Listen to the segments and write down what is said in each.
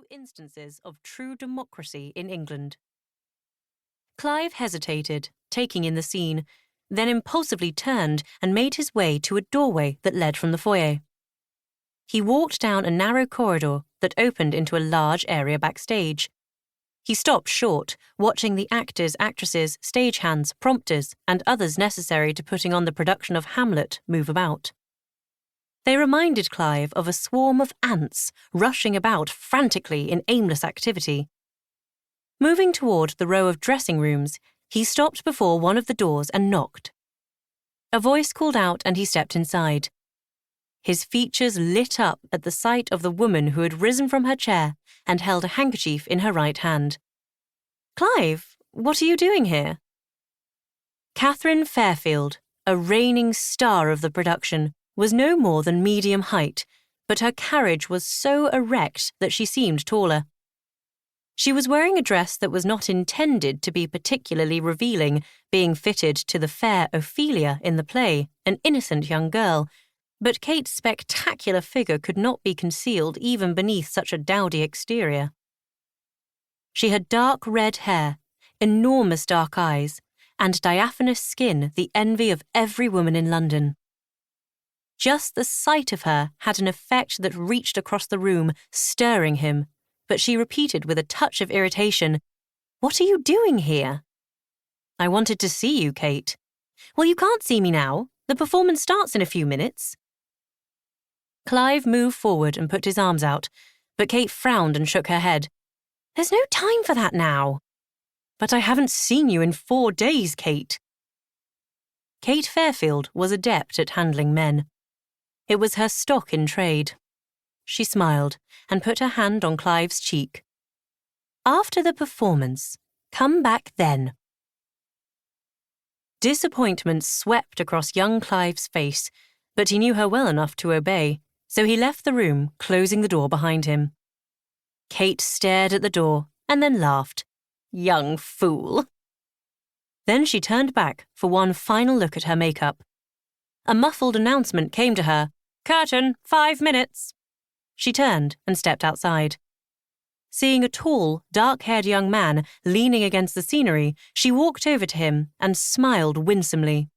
few instances of true democracy in England. Clive hesitated, taking in the scene, then impulsively turned and made his way to a doorway that led from the foyer. He walked down a narrow corridor that opened into a large area backstage. He stopped short, watching the actors, actresses, stagehands, prompters, and others necessary to putting on the production of Hamlet move about. They reminded Clive of a swarm of ants rushing about frantically in aimless activity. Moving toward the row of dressing rooms, he stopped before one of the doors and knocked. A voice called out and he stepped inside. His features lit up at the sight of the woman who had risen from her chair and held a handkerchief in her right hand. "Clive, what are you doing here?" Catherine Fairfield, a reigning star of the production, was no more than medium height, but her carriage was so erect that she seemed taller. She was wearing a dress that was not intended to be particularly revealing, being fitted to the fair Ophelia in the play, an innocent young girl, but Kate's spectacular figure could not be concealed even beneath such a dowdy exterior. She had dark red hair, enormous dark eyes, and diaphanous skin the envy of every woman in London. Just the sight of her had an effect that reached across the room, stirring him, but she repeated with a touch of irritation, "What are you doing here?" "I wanted to see you, Kate." "Well, you can't see me now. The performance starts in a few minutes." Clive moved forward and put his arms out, but Kate frowned and shook her head. "There's no time for that now." "But I haven't seen you in 4 days, Kate." Kate Fairfield was adept at handling men. It was her stock in trade. She smiled and put her hand on Clive's cheek. "After the performance, come back then." Disappointment swept across young Clive's face, but he knew her well enough to obey, so he left the room, closing the door behind him. Kate stared at the door and then laughed. "Young fool." Then she turned back for one final look at her makeup. A muffled announcement came to her, "Curtain, 5 minutes." She turned and stepped outside. Seeing a tall, dark-haired young man leaning against the scenery, she walked over to him and smiled winsomely.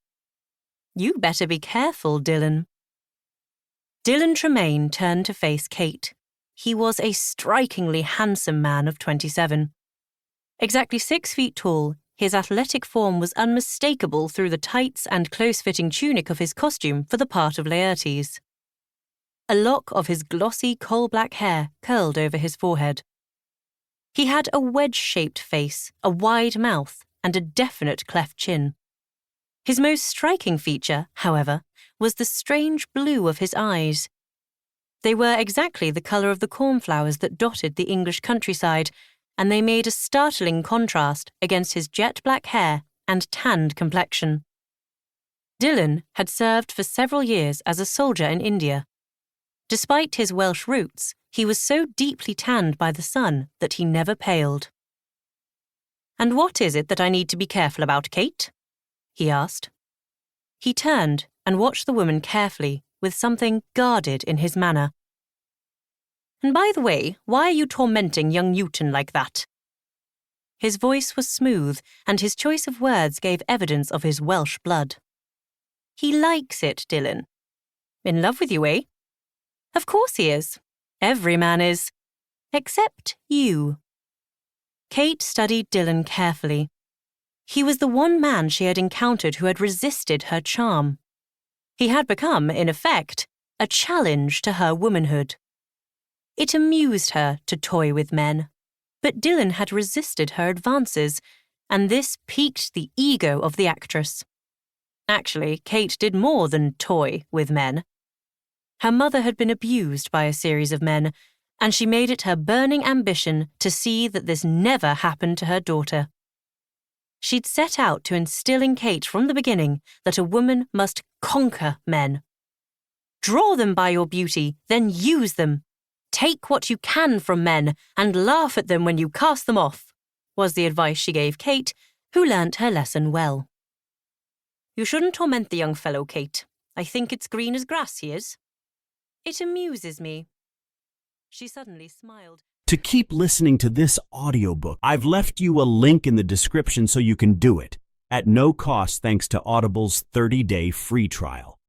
"You better be careful, Dylan." Dylan Tremaine turned to face Kate. He was a strikingly handsome man of 27. Exactly 6 feet tall, his athletic form was unmistakable through the tights and close-fitting tunic of his costume for the part of Laertes. A lock of his glossy coal-black hair curled over his forehead. He had a wedge-shaped face, a wide mouth, and a definite cleft chin. His most striking feature, however, was the strange blue of his eyes. They were exactly the colour of the cornflowers that dotted the English countryside, and they made a startling contrast against his jet-black hair and tanned complexion. Dylan had served for several years as a soldier in India. Despite his Welsh roots, he was so deeply tanned by the sun that he never paled. "And what is it that I need to be careful about, Kate?" he asked. He turned and watched the woman carefully, with something guarded in his manner. "And by the way, why are you tormenting young Newton like that?" His voice was smooth, and his choice of words gave evidence of his Welsh blood. "He likes it, Dylan." "In love with you, eh?" "Of course he is. Every man is. Except you." Kate studied Dylan carefully. He was the one man she had encountered who had resisted her charm. He had become, in effect, a challenge to her womanhood. It amused her to toy with men, but Dylan had resisted her advances, and this piqued the ego of the actress. Actually, Kate did more than toy with men. Her mother had been abused by a series of men, and she made it her burning ambition to see that this never happened to her daughter. She'd set out to instill in Kate from the beginning that a woman must conquer men. Draw them by your beauty, then use them. Take what you can from men and laugh at them when you cast them off, was the advice she gave Kate, who learnt her lesson well. "You shouldn't torment the young fellow, Kate. I think it's green as grass he is." "It amuses me." She suddenly smiled. To keep listening to this audiobook, I've left you a link in the description so you can do it, at no cost thanks to Audible's 30-day free trial.